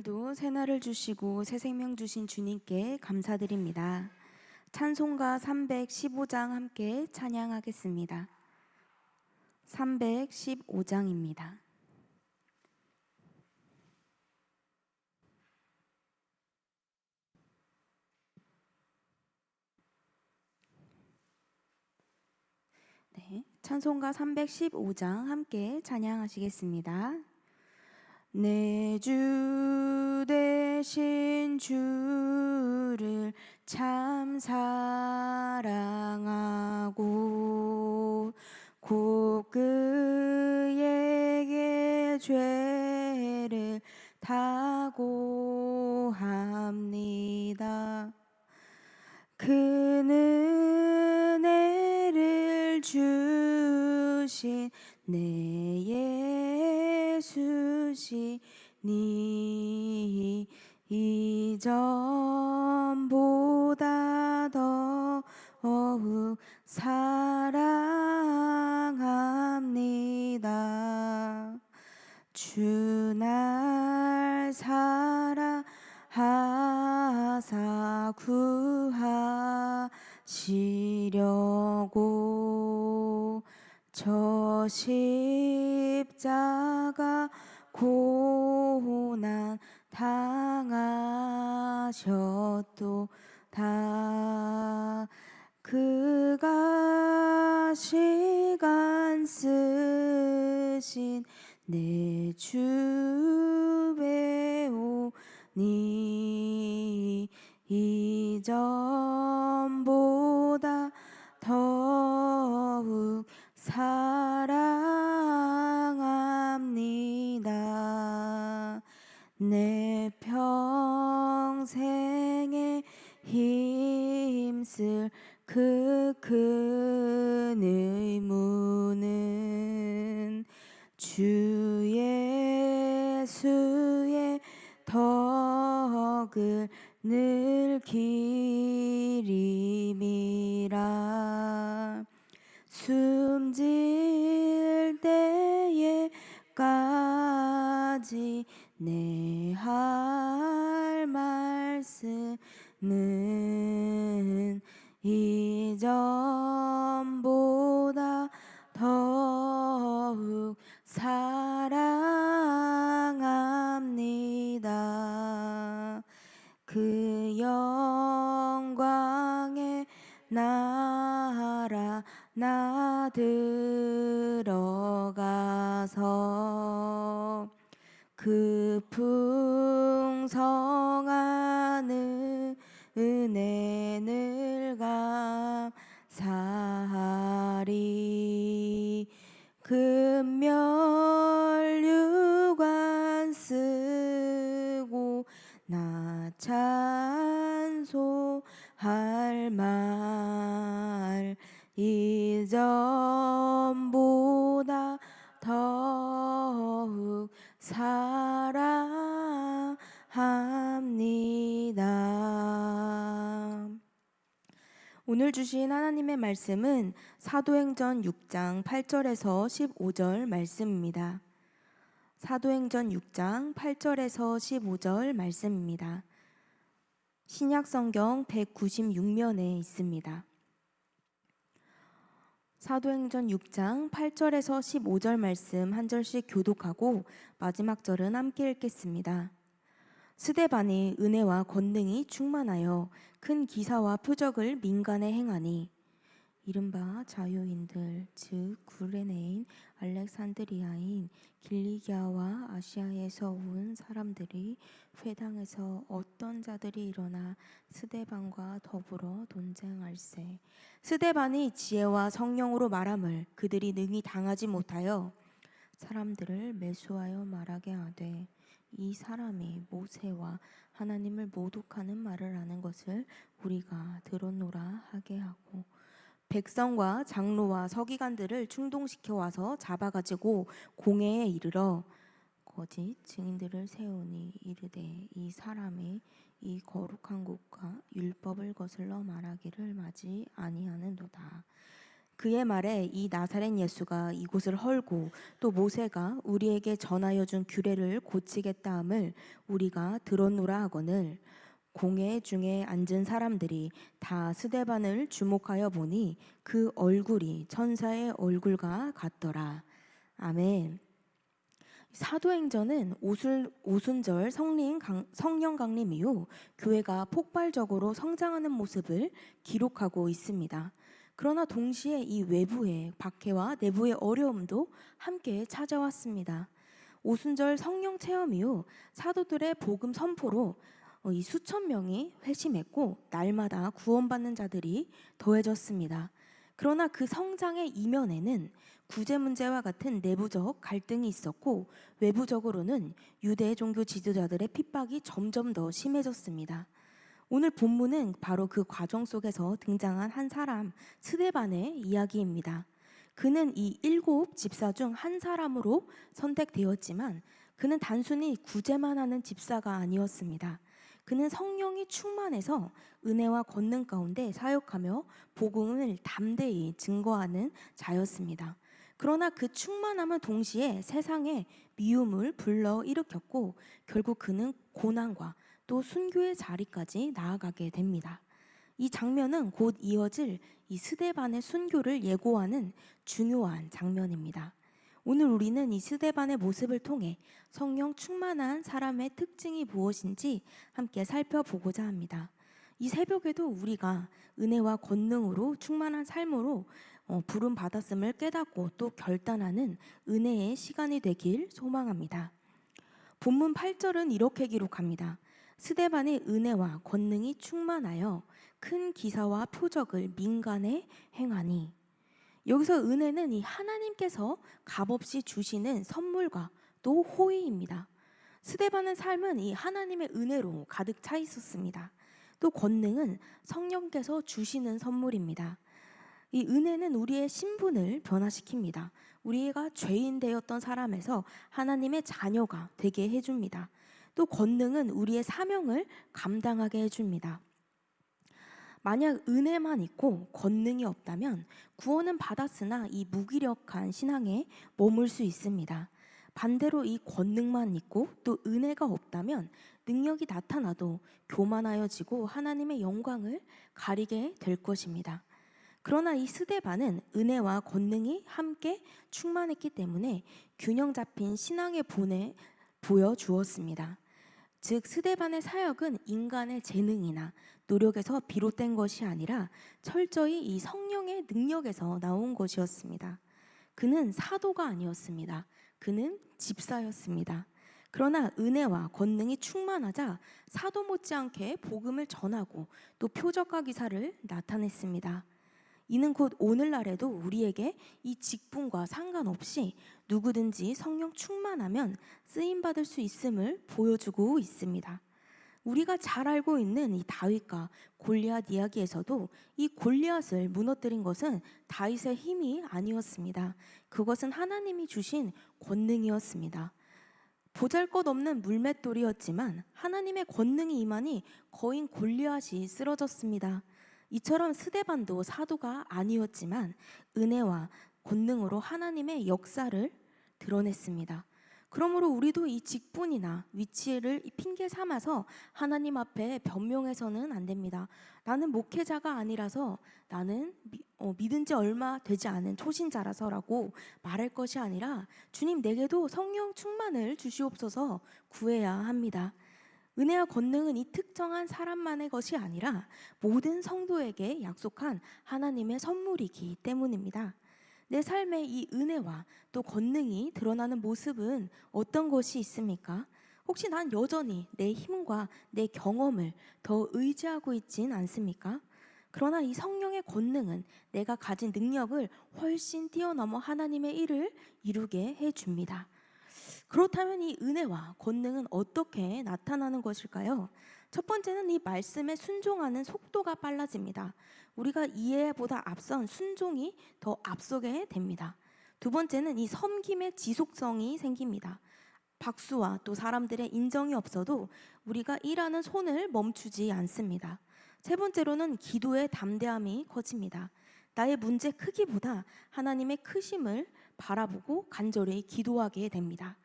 오늘도 새날을 주시고 새 생명 주신 주님께 감사드립니다. 찬송가 315장 함께 찬양하겠습니다. 315장입니다. 네, 찬송가 315장 함께 찬양하시겠습니다. 내 주 되신 주를 참 사랑하고 곧 그에게 죄를 다고 합니다. 그는 은혜를 주신 내 예수시니 이전보다 더욱 사랑합니다. 주 날 사랑하사 구하시려고 저 십자가 고난 당하셨도다. 그가 시간 쓰신 내 주 배우니 이전보다 더욱 사랑합니다. 내 평생에 힘쓸 그 큰 의무는 주 예수의 덕을 늘 기림이라. 숨질 때에까지 내 할 말씀은 이전보다 더욱 사랑합니다. 그 영광의 나라 나 들어가서 그 풍성한 은혜를 감사하리. 금면류관 쓰고 나 찬송할 말 이전보다 더욱 사랑합니다. 오늘 주신 하나님의 말씀은 사도행전 6장 8절에서 15절 말씀입니다. 사도행전 6장 8절에서 15절 말씀입니다. 신약성경 196면에 있습니다. 사도행전 6장 8절에서 15절 말씀 한 절씩 교독하고 마지막 절은 함께 읽겠습니다. 스데반이 은혜와 권능이 충만하여 큰 기사와 표적을 민간에 행하니 이른바 자유인들 즉 구레네인 알렉산드리아인 길리기아와 아시아에서 온 사람들이 회당에서 어떤 자들이 일어나 스데반과 더불어 논쟁할세. 스데반이 지혜와 성령으로 말함을 그들이 능히 당하지 못하여 사람들을 매수하여 말하게 하되 이 사람이 모세와 하나님을 모독하는 말을 하는 것을 우리가 들었노라 하게 하고 백성과 장로와 서기관들을 충동시켜 와서 잡아가지고 공회에 이르러 거짓 증인들을 세우니 이르되 이 사람이 이 거룩한 곳과 율법을 거슬러 말하기를 마지 아니하는도다. 그의 말에 이 나사렛 예수가 이곳을 헐고 또 모세가 우리에게 전하여 준 규례를 고치겠다 함을 우리가 들었노라 하거늘 공회 중에 앉은 사람들이 다 스데반을 주목하여 보니 그 얼굴이 천사의 얼굴과 같더라. 아멘. 사도행전은 오순절 성령 강림 이후 교회가 폭발적으로 성장하는 모습을 기록하고 있습니다. 그러나 동시에 이 외부의 박해와 내부의 어려움도 함께 찾아왔습니다. 오순절 성령 체험 이후 사도들의 복음 선포로 이 수천 명이 회심했고 날마다 구원받는 자들이 더해졌습니다. 그러나 그 성장의 이면에는 구제 문제와 같은 내부적 갈등이 있었고 외부적으로는 유대 종교 지도자들의 핍박이 점점 더 심해졌습니다. 오늘 본문은 바로 그 과정 속에서 등장한 한 사람 스데반의 이야기입니다. 그는 이 7 집사 중 한 사람으로 선택되었지만 그는 단순히 구제만 하는 집사가 아니었습니다. 그는 성령이 충만해서 은혜와 권능 가운데 사역하며 복음을 담대히 증거하는 자였습니다. 그러나 그 충만함은 동시에 세상에 미움을 불러일으켰고 결국 그는 고난과 또 순교의 자리까지 나아가게 됩니다. 이 장면은 곧 이어질 이 스데반의 순교를 예고하는 중요한 장면입니다. 오늘 우리는 이 스데반의 모습을 통해 성령 충만한 사람의 특징이 무엇인지 함께 살펴보고자 합니다. 이 새벽에도 우리가 은혜와 권능으로 충만한 삶으로 부름 받았음을 깨닫고 또 결단하는 은혜의 시간이 되길 소망합니다. 본문 8절은 이렇게 기록합니다. 스데반의 은혜와 권능이 충만하여 큰 기사와 표적을 민간에 행하니. 여기서 은혜는 이 하나님께서 값없이 주시는 선물과 또 호의입니다. 스데반의 삶은 이 하나님의 은혜로 가득 차 있었습니다. 또 권능은 성령께서 주시는 선물입니다. 이 은혜는 우리의 신분을 변화시킵니다. 우리가 죄인 되었던 사람에서 하나님의 자녀가 되게 해줍니다. 또 권능은 우리의 사명을 감당하게 해줍니다. 만약 은혜만 있고 권능이 없다면 구원은 받았으나 이 무기력한 신앙에 머물 수 있습니다. 반대로 이 권능만 있고 또 은혜가 없다면 능력이 나타나도 교만하여지고 하나님의 영광을 가리게 될 것입니다. 그러나 이 스데반은 은혜와 권능이 함께 충만했기 때문에 균형 잡힌 신앙의 본에 보여주었습니다. 즉 스데반의 사역은 인간의 재능이나 노력에서 비롯된 것이 아니라 철저히 이 성령의 능력에서 나온 것이었습니다. 그는 사도가 아니었습니다. 그는 집사였습니다. 그러나 은혜와 권능이 충만하자 사도 못지않게 복음을 전하고 또 표적과 기사를 나타냈습니다. 이는 곧 오늘날에도 우리에게 이 직분과 상관없이 누구든지 성령 충만하면 쓰임받을 수 있음을 보여주고 있습니다. 우리가 잘 알고 있는 이 다윗과 골리앗 이야기에서도 이 골리앗을 무너뜨린 것은 다윗의 힘이 아니었습니다. 그것은 하나님이 주신 권능이었습니다. 보잘것없는 물맷돌이었지만 하나님의 권능이 임하니 거인 골리앗이 쓰러졌습니다. 이처럼 스데반도 사도가 아니었지만 은혜와 권능으로 하나님의 역사를 드러냈습니다. 그러므로 우리도 이 직분이나 위치를 핑계 삼아서 하나님 앞에 변명해서는 안 됩니다. 나는 목회자가 아니라서, 나는 믿은 지 얼마 되지 않은 초신자라서라고 말할 것이 아니라 주님 내게도 성령 충만을 주시옵소서 구해야 합니다. 은혜와 권능은 이 특정한 사람만의 것이 아니라 모든 성도에게 약속한 하나님의 선물이기 때문입니다. 내 삶에 이 은혜와 또 권능이 드러나는 모습은 어떤 것이 있습니까? 혹시 난 여전히 내 힘과 내 경험을 더 의지하고 있진 않습니까? 그러나 이 성령의 권능은 내가 가진 능력을 훨씬 뛰어넘어 하나님의 일을 이루게 해줍니다. 그렇다면 이 은혜와 권능은 어떻게 나타나는 것일까요? 첫 번째는 이 말씀에 순종하는 속도가 빨라집니다. 우리가 이해보다 앞선 순종이 더 앞서게 됩니다. 두 번째는 이 섬김의 지속성이 생깁니다. 박수와 또 사람들의 인정이 없어도 우리가 일하는 손을 멈추지 않습니다. 세 번째로는 기도의 담대함이 커집니다. 나의 문제 크기보다 하나님의 크심을 바라보고 간절히 기도하게 됩니다.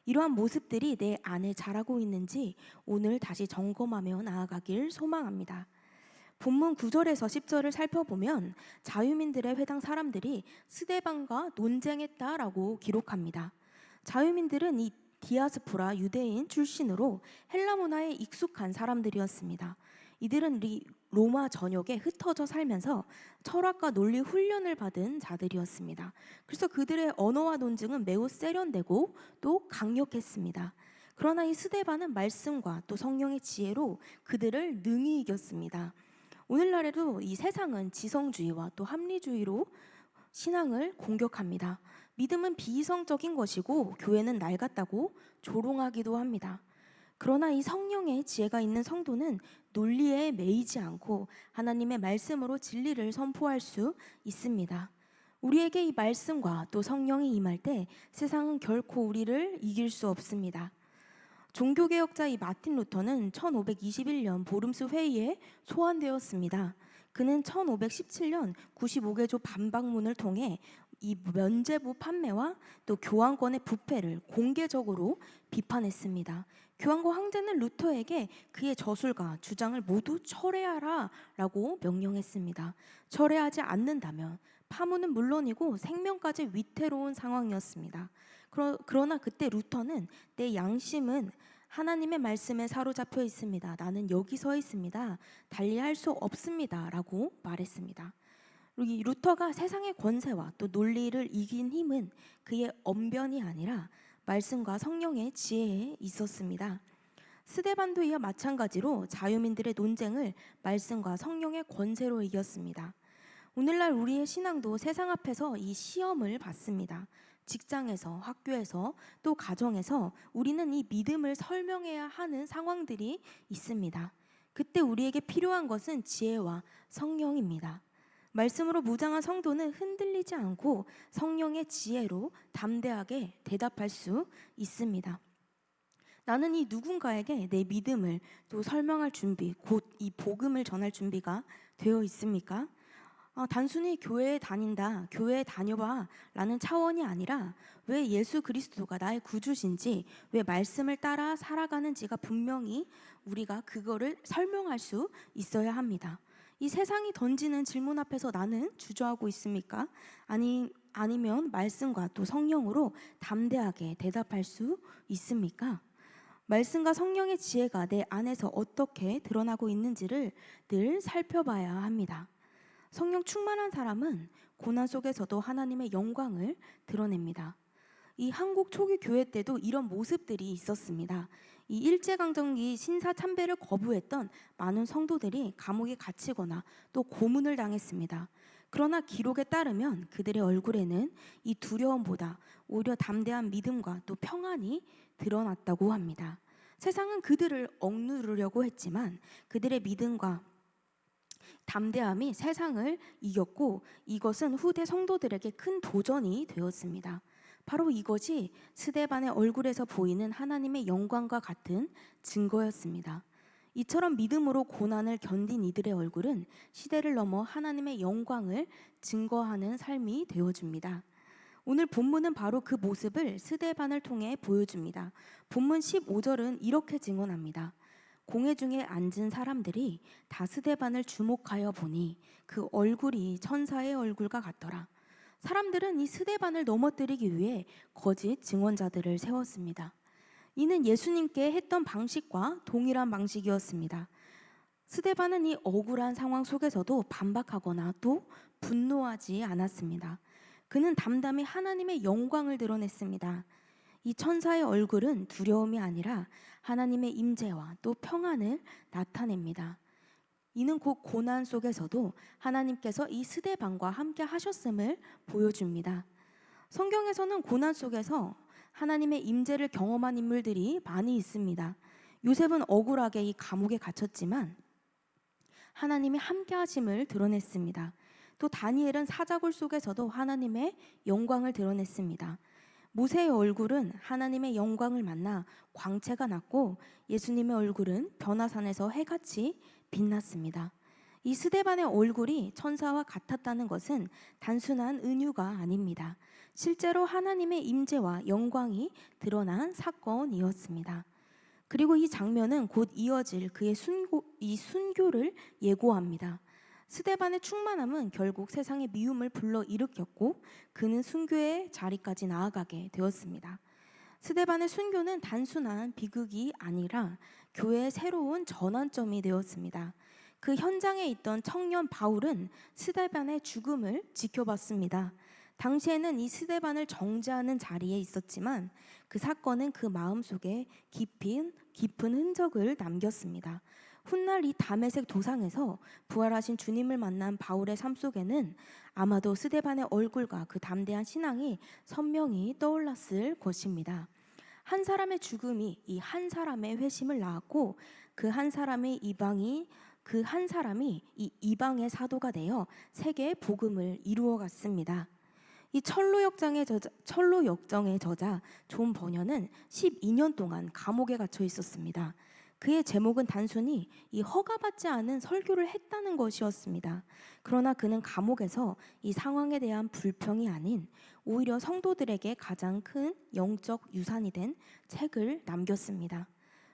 이러한 모습들이 내 안에 자라고 있는지 오늘 다시 점검하며 나아가길 소망합니다. 본문 9절에서 10절을 살펴보면 자유민들의 회당 사람들이 스데반과 논쟁했다라고 기록합니다. 자유민들은 이 디아스포라 유대인 출신으로 헬라 문화에 익숙한 사람들이었습니다. 이들은 로마 전역에 흩어져 살면서 철학과 논리 훈련을 받은 자들이었습니다. 그래서 그들의 언어와 논증은 매우 세련되고 또 강력했습니다. 그러나 이 스데반은 말씀과 또 성령의 지혜로 그들을 능히 이겼습니다. 오늘날에도 이 세상은 지성주의와 또 합리주의로 신앙을 공격합니다. 믿음은 비이성적인 것이고 교회는 낡았다고 조롱하기도 합니다. 그러나 이 성령의 지혜가 있는 성도는 논리에 매이지 않고 하나님의 말씀으로 진리를 선포할 수 있습니다. 우리에게 이 말씀과 또 성령이 임할 때 세상은 결코 우리를 이길 수 없습니다. 종교개혁자 이 마틴 루터는 1521년 보름스 회의에 소환되었습니다. 그는 1517년 95개조 반박문을 통해 이 면죄부 판매와 또 교황권의 부패를 공개적으로 비판했습니다. 교황과 황제는 루터에게 그의 저술과 주장을 모두 철회하라 라고 명령했습니다. 철회하지 않는다면 파문은 물론이고 생명까지 위태로운 상황이었습니다. 그러나 그때 루터는 내 양심은 하나님의 말씀에 사로잡혀 있습니다. 나는 여기 서 있습니다. 달리할 수 없습니다. 라고 말했습니다. 이 루터가 세상의 권세와 또 논리를 이긴 힘은 그의 언변이 아니라 말씀과 성령의 지혜에 있었습니다. 스데반도 이와 마찬가지로 자유민들의 논쟁을 말씀과 성령의 권세로 이겼습니다. 오늘날 우리의 신앙도 세상 앞에서 이 시험을 받습니다. 직장에서, 학교에서, 또 가정에서 우리는 이 믿음을 설명해야 하는 상황들이 있습니다. 그때 우리에게 필요한 것은 지혜와 성령입니다. 말씀으로 무장한 성도는 흔들리지 않고 성령의 지혜로 담대하게 대답할 수 있습니다. 나는 이 누군가에게 내 믿음을 또 설명할 준비, 곧 이 복음을 전할 준비가 되어 있습니까? 단순히 교회에 다닌다, 교회에 다녀봐 라는 차원이 아니라 왜 예수 그리스도가 나의 구주신지, 왜 말씀을 따라 살아가는지가 분명히 우리가 그거를 설명할 수 있어야 합니다. 이 세상이 던지는 질문 앞에서 나는 주저하고 있습니까? 아니면 말씀과 또 성령으로 담대하게 대답할 수 있습니까? 말씀과 성령의 지혜가 내 안에서 어떻게 드러나고 있는지를 늘 살펴봐야 합니다. 성령 충만한 사람은 고난 속에서도 하나님의 영광을 드러냅니다. 이 한국 초기 교회 때도 이런 모습들이 있었습니다. 이 일제강점기 신사참배를 거부했던 많은 성도들이 감옥에 갇히거나 또 고문을 당했습니다. 그러나 기록에 따르면 그들의 얼굴에는 이 두려움보다 오히려 담대한 믿음과 또 평안이 드러났다고 합니다. 세상은 그들을 억누르려고 했지만 그들의 믿음과 담대함이 세상을 이겼고 이것은 후대 성도들에게 큰 도전이 되었습니다. 바로 이것이 스데반의 얼굴에서 보이는 하나님의 영광과 같은 증거였습니다. 이처럼 믿음으로 고난을 견딘 이들의 얼굴은 시대를 넘어 하나님의 영광을 증거하는 삶이 되어줍니다. 오늘 본문은 바로 그 모습을 스데반을 통해 보여줍니다. 본문 15절은 이렇게 증언합니다. 공회 중에 앉은 사람들이 다 스데반을 주목하여 보니 그 얼굴이 천사의 얼굴과 같더라. 사람들은 이 스데반을 넘어뜨리기 위해 거짓 증언자들을 세웠습니다. 이는 예수님께 했던 방식과 동일한 방식이었습니다. 스데반은 이 억울한 상황 속에서도 반박하거나 또 분노하지 않았습니다. 그는 담담히 하나님의 영광을 드러냈습니다. 이 천사의 얼굴은 두려움이 아니라 하나님의 임재와 또 평안을 나타냅니다. 이는 곧 고난 속에서도 하나님께서 이 스데반과 함께 하셨음을 보여줍니다. 성경에서는 고난 속에서 하나님의 임재를 경험한 인물들이 많이 있습니다. 요셉은 억울하게 이 감옥에 갇혔지만 하나님이 함께 하심을 드러냈습니다. 또 다니엘은 사자굴 속에서도 하나님의 영광을 드러냈습니다. 모세의 얼굴은 하나님의 영광을 만나 광채가 났고 예수님의 얼굴은 변화산에서 해같이 빛났습니다. 이 스데반의 얼굴이 천사와 같았다는 것은 단순한 은유가 아닙니다. 실제로 하나님의 임재와 영광이 드러난 사건이었습니다. 그리고 이 장면은 곧 이어질 그의 순교를 예고합니다. 스데반의 충만함은 결국 세상의 미움을 불러일으켰고 그는 순교의 자리까지 나아가게 되었습니다. 스데반의 순교는 단순한 비극이 아니라 교회의 새로운 전환점이 되었습니다. 그 현장에 있던 청년 바울은 스데반의 죽음을 지켜봤습니다. 당시에는 이 스데반을 정죄하는 자리에 있었지만 그 사건은 그 마음속에 깊은 흔적을 남겼습니다. 훗날 이 다메섹 도상에서 부활하신 주님을 만난 바울의 삶 속에는 아마도 스데반의 얼굴과 그 담대한 신앙이 선명히 떠올랐을 것입니다. 한 사람의 죽음이 이 한 사람의 회심을 낳았고 그 한 사람이 이 이방의 사도가 되어 세계의 복음을 이루어 갔습니다. 이 철로역정의 저자 존 버녀는 12년 동안 감옥에 갇혀 있었습니다. 그의 제목은 단순히 이 허가받지 않은 설교를 했다는 것이었습니다. 그러나 그는 감옥에서 이 상황에 대한 불평이 아닌 오히려 성도들에게 가장 큰 영적 유산이 된 책을 남겼습니다.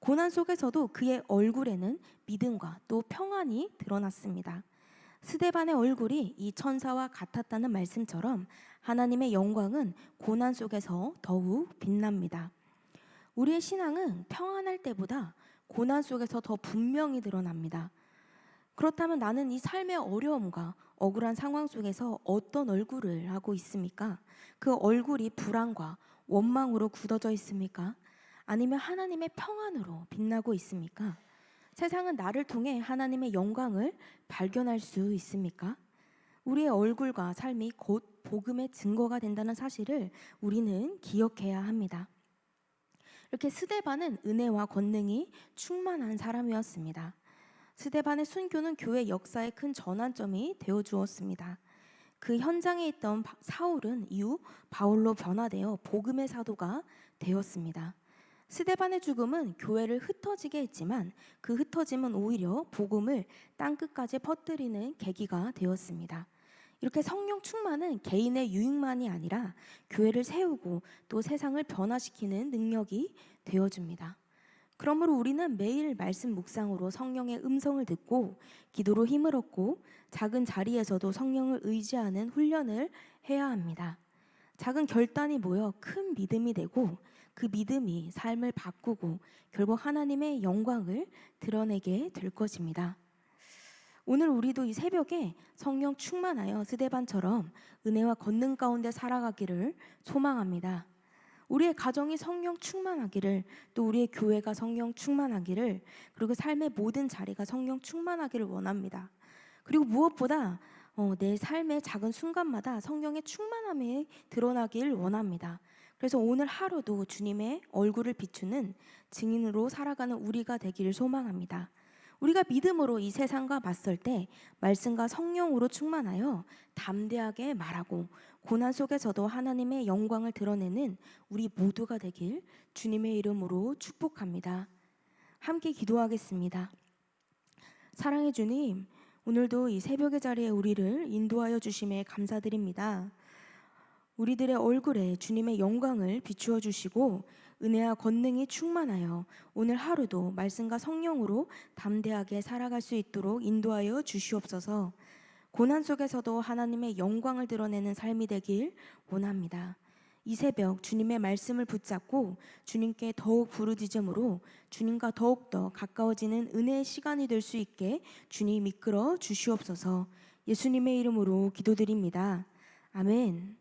고난 속에서도 그의 얼굴에는 믿음과 또 평안이 드러났습니다. 스데반의 얼굴이 이 천사와 같았다는 말씀처럼 하나님의 영광은 고난 속에서 더욱 빛납니다. 우리의 신앙은 평안할 때보다 고난 속에서 더 분명히 드러납니다. 그렇다면 나는 이 삶의 어려움과 억울한 상황 속에서 어떤 얼굴을 하고 있습니까? 그 얼굴이 불안과 원망으로 굳어져 있습니까? 아니면 하나님의 평안으로 빛나고 있습니까? 세상은 나를 통해 하나님의 영광을 발견할 수 있습니까? 우리의 얼굴과 삶이 곧 복음의 증거가 된다는 사실을 우리는 기억해야 합니다. 이렇게 스데반은 은혜와 권능이 충만한 사람이었습니다. 스데반의 순교는 교회 역사의 큰 전환점이 되어 주었습니다. 그 현장에 있던 사울은 이후 바울로 변화되어 복음의 사도가 되었습니다. 스데반의 죽음은 교회를 흩어지게 했지만 그 흩어짐은 오히려 복음을 땅끝까지 퍼뜨리는 계기가 되었습니다. 이렇게 성령 충만은 개인의 유익만이 아니라 교회를 세우고 또 세상을 변화시키는 능력이 되어줍니다. 그러므로 우리는 매일 말씀 묵상으로 성령의 음성을 듣고 기도로 힘을 얻고 작은 자리에서도 성령을 의지하는 훈련을 해야 합니다. 작은 결단이 모여 큰 믿음이 되고 그 믿음이 삶을 바꾸고 결국 하나님의 영광을 드러내게 될 것입니다. 오늘 우리도 이 새벽에 성령 충만하여 스데반처럼 은혜와 권능 가운데 살아가기를 소망합니다. 우리의 가정이 성령 충만하기를, 또 우리의 교회가 성령 충만하기를, 그리고 삶의 모든 자리가 성령 충만하기를 원합니다. 그리고 무엇보다 내 삶의 작은 순간마다 성령의 충만함이 드러나길 원합니다. 그래서 오늘 하루도 주님의 얼굴을 비추는 증인으로 살아가는 우리가 되기를 소망합니다. 우리가 믿음으로 이 세상과 맞설 때 말씀과 성령으로 충만하여 담대하게 말하고 고난 속에서도 하나님의 영광을 드러내는 우리 모두가 되길 주님의 이름으로 축복합니다. 함께 기도하겠습니다. 사랑의 주님, 오늘도 이 새벽의 자리에 우리를 인도하여 주심에 감사드립니다. 우리들의 얼굴에 주님의 영광을 비추어 주시고 은혜와 권능이 충만하여 오늘 하루도 말씀과 성령으로 담대하게 살아갈 수 있도록 인도하여 주시옵소서. 고난 속에서도 하나님의 영광을 드러내는 삶이 되길 원합니다. 이 새벽 주님의 말씀을 붙잡고 주님께 더욱 부르짖음으로 주님과 더욱더 가까워지는 은혜의 시간이 될 수 있게 주님 이끌어 주시옵소서. 예수님의 이름으로 기도드립니다. 아멘.